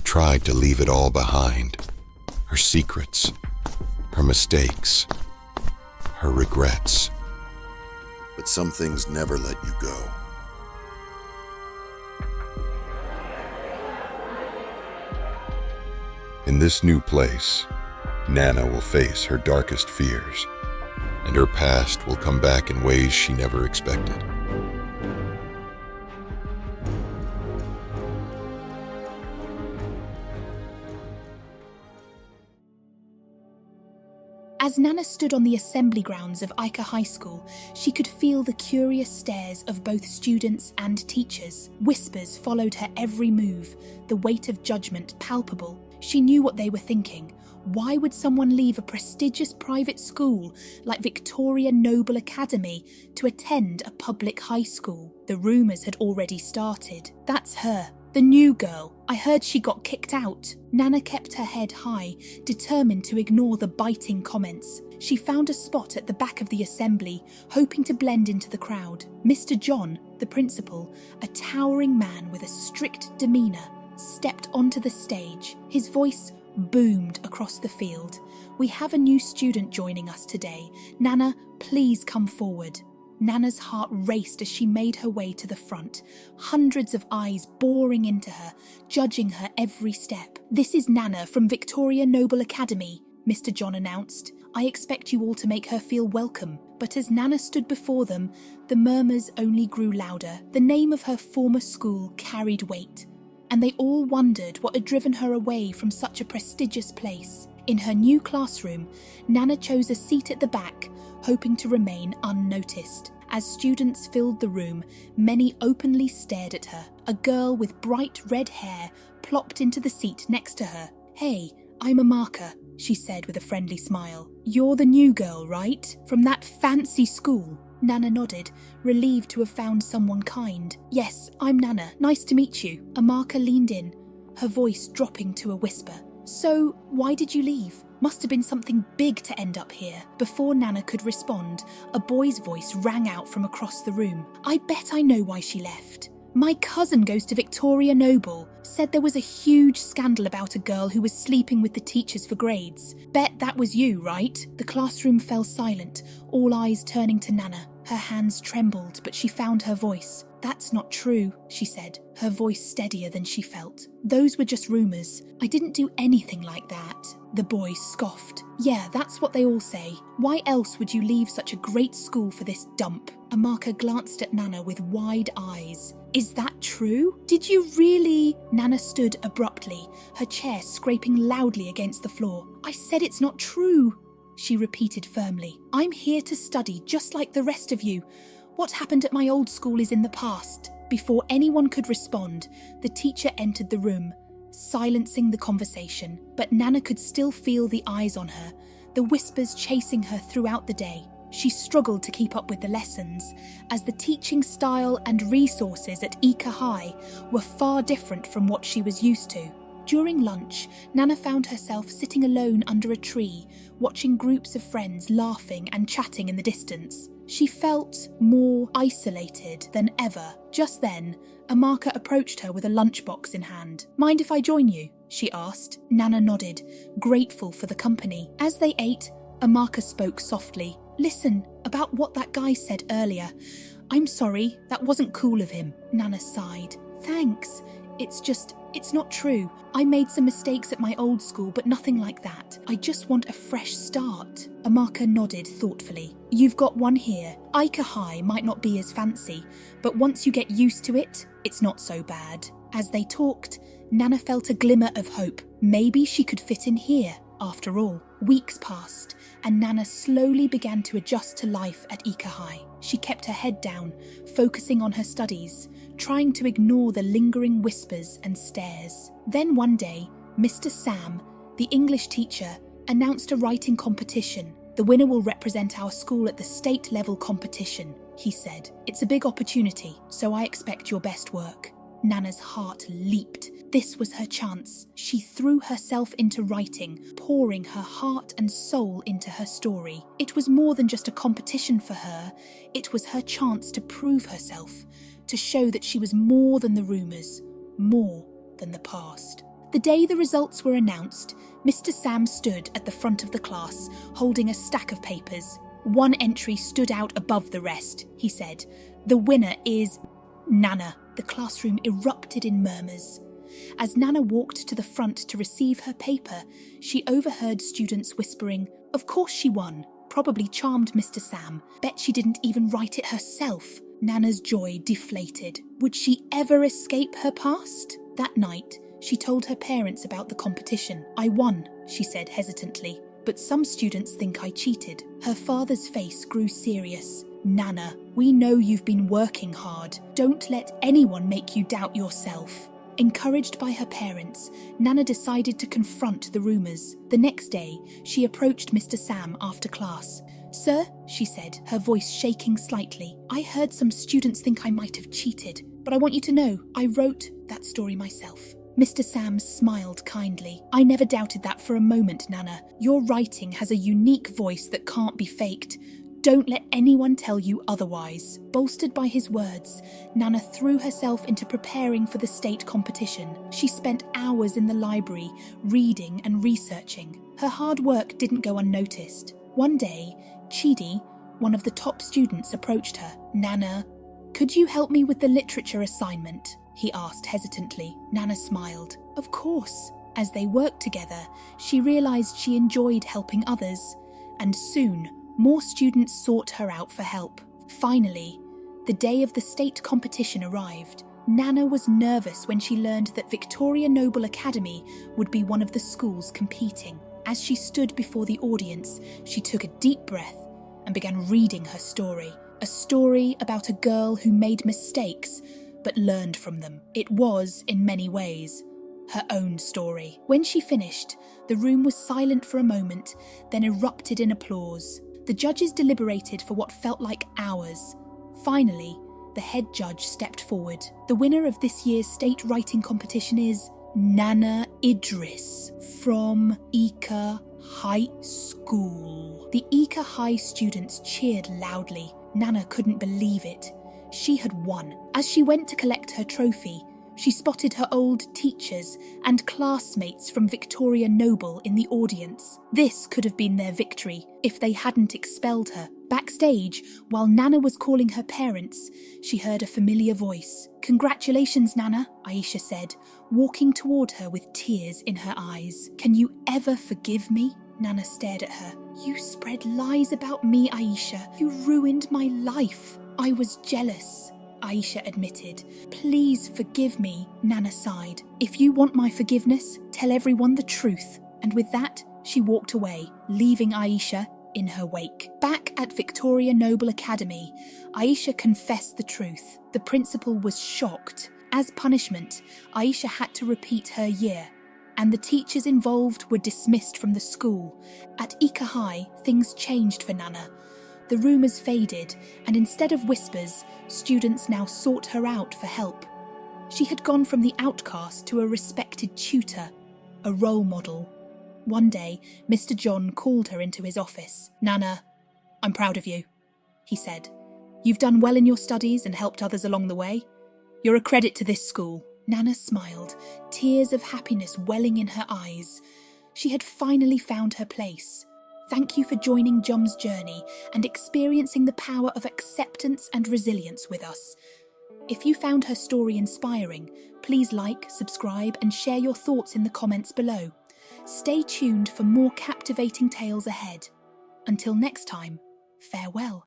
tried to leave it all behind. Her secrets, her mistakes, her regrets. But some things never let you go. In this new place, Nana will face her darkest fears, and her past will come back in ways she never expected. As Nana stood on the assembly grounds of Ika High School, she could feel the curious stares of both students and teachers. Whispers followed her every move, the weight of judgment palpable. She knew what they were thinking. Why would someone leave a prestigious private school like Victoria Noble Academy to attend a public high school? The rumours had already started. That's her. The new girl. I heard she got kicked out. Nana kept her head high, determined to ignore the biting comments. She found a spot at the back of the assembly, hoping to blend into the crowd. Mr. John, the principal, a towering man with a strict demeanour, stepped onto the stage. His voice boomed across the field. "We have a new student joining us today. Nana, please come forward." Nana's heart raced as she made her way to the front, hundreds of eyes boring into her, judging her every step. "This is Nana from Victoria Noble Academy," Mr. John announced. "I expect you all to make her feel welcome." But as Nana stood before them, the murmurs only grew louder. The name of her former school carried weight, and they all wondered what had driven her away from such a prestigious place. In her new classroom, Nana chose a seat at the back, hoping to remain unnoticed. As students filled the room, many openly stared at her. A girl with bright red hair plopped into the seat next to her. "Hey, I'm Amaka," she said with a friendly smile. "You're the new girl, right? From that fancy school?" Nana nodded, relieved to have found someone kind. "Yes, I'm Nana. Nice to meet you." Amaka leaned in, her voice dropping to a whisper. "So, why did you leave? Must have been something big to end up here." Before Nana could respond, a boy's voice rang out from across the room. "I bet I know why she left. My cousin goes to Victoria Noble. Said there was a huge scandal about a girl who was sleeping with the teachers for grades. Bet that was you, right?" The classroom fell silent, all eyes turning to Nana. Her hands trembled, but she found her voice. "That's not true," she said, her voice steadier than she felt. "Those were just rumours. I didn't do anything like that." The boy scoffed. "Yeah, that's what they all say. Why else would you leave such a great school for this dump?" Amaka glanced at Nana with wide eyes. "Is that true? Did you really?" Nana stood abruptly, her chair scraping loudly against the floor. "I said it's not true," she repeated firmly. "I'm here to study just like the rest of you. What happened at my old school is in the past." Before anyone could respond, the teacher entered the room, silencing the conversation. But Nana could still feel the eyes on her, the whispers chasing her throughout the day. She struggled to keep up with the lessons, as the teaching style and resources at Ika High were far different from what she was used to. During lunch, Nana found herself sitting alone under a tree, watching groups of friends laughing and chatting in the distance. She felt more isolated than ever. Just then, Amaka approached her with a lunchbox in hand. "Mind if I join you?" she asked. Nana nodded, grateful for the company. As they ate, Amaka spoke softly. "Listen, about what that guy said earlier. I'm sorry, that wasn't cool of him." Nana sighed. "Thanks. It's not true. I made some mistakes at my old school, but nothing like that. I just want a fresh start." Amaka nodded thoughtfully. "You've got one here. Ika High might not be as fancy, but once you get used to it, it's not so bad." As they talked, Nana felt a glimmer of hope. Maybe she could fit in here, after all. Weeks passed, and Nana slowly began to adjust to life at Ika High. She kept her head down, focusing on her studies, trying to ignore the lingering whispers and stares. Then one day, Mr. Sam, the English teacher, announced a writing competition. "The winner will represent our school at the state-level competition," he said. "It's a big opportunity, so I expect your best work." Nana's heart leaped. This was her chance. She threw herself into writing, pouring her heart and soul into her story. It was more than just a competition for her. It was her chance to prove herself, to show that she was more than the rumours, more than the past. The day the results were announced, Mr. Sam stood at the front of the class, holding a stack of papers. One entry stood out above the rest, he said. The winner is Nana. The classroom erupted in murmurs. As Nana walked to the front to receive her paper, she overheard students whispering, "Of course she won." Probably charmed Mr. Sam. Bet she didn't even write it herself. Nana's joy deflated. Would she ever escape her past? That night, she told her parents about the competition. "I won," she said hesitantly, "but some students think I cheated." Her father's face grew serious. "Nana, we know you've been working hard. Don't let anyone make you doubt yourself." Encouraged by her parents, Nana decided to confront the rumours. The next day, she approached Mr. Sam after class. "Sir," she said, her voice shaking slightly, "I heard some students think I might have cheated, but I want you to know I wrote that story myself." Mr. Sam smiled kindly. "I never doubted that for a moment, Nana. Your writing has a unique voice that can't be faked. Don't let anyone tell you otherwise." Bolstered by his words, Nana threw herself into preparing for the state competition. She spent hours in the library, reading and researching. Her hard work didn't go unnoticed. One day, Chidi, one of the top students, approached her. "Nana, could you help me with the literature assignment?" he asked hesitantly. Nana smiled. "Of course." As they worked together, she realised she enjoyed helping others, and soon, more students sought her out for help. Finally, the day of the state competition arrived. Nana was nervous when she learned that Victoria Noble Academy would be one of the schools competing. As she stood before the audience, she took a deep breath and began reading her story. A story about a girl who made mistakes but learned from them. It was, in many ways, her own story. When she finished, the room was silent for a moment, then erupted in applause. The judges deliberated for what felt like hours. Finally, the head judge stepped forward. "The winner of this year's state writing competition is Nana Idris from Ika High School." The Ika High students cheered loudly. Nana couldn't believe it. She had won. As she went to collect her trophy, she spotted her old teachers and classmates from Victoria Noble in the audience. This could have been their victory if they hadn't expelled her. Backstage, while Nana was calling her parents, she heard a familiar voice. "Congratulations, Nana," Aisha said, walking toward her with tears in her eyes. "Can you ever forgive me?" Nana stared at her. "You spread lies about me, Aisha. You ruined my life." "I was jealous," Aisha admitted. "Please forgive me," Nana sighed. "If you want my forgiveness, tell everyone the truth." And with that, she walked away, leaving Aisha in her wake. Back at Victoria Noble Academy, Aisha confessed the truth. The principal was shocked. As punishment, Aisha had to repeat her year, and the teachers involved were dismissed from the school. At Ika High, things changed for Nana. The rumours faded, and instead of whispers, students now sought her out for help. She had gone from the outcast to a respected tutor, a role model. One day, Mr. John called her into his office. "Nana, I'm proud of you," he said. "You've done well in your studies and helped others along the way. You're a credit to this school." Nana smiled, tears of happiness welling in her eyes. She had finally found her place. Thank you for joining Jum's journey and experiencing the power of acceptance and resilience with us. If you found her story inspiring, please like, subscribe, and share your thoughts in the comments below. Stay tuned for more captivating tales ahead. Until next time, farewell.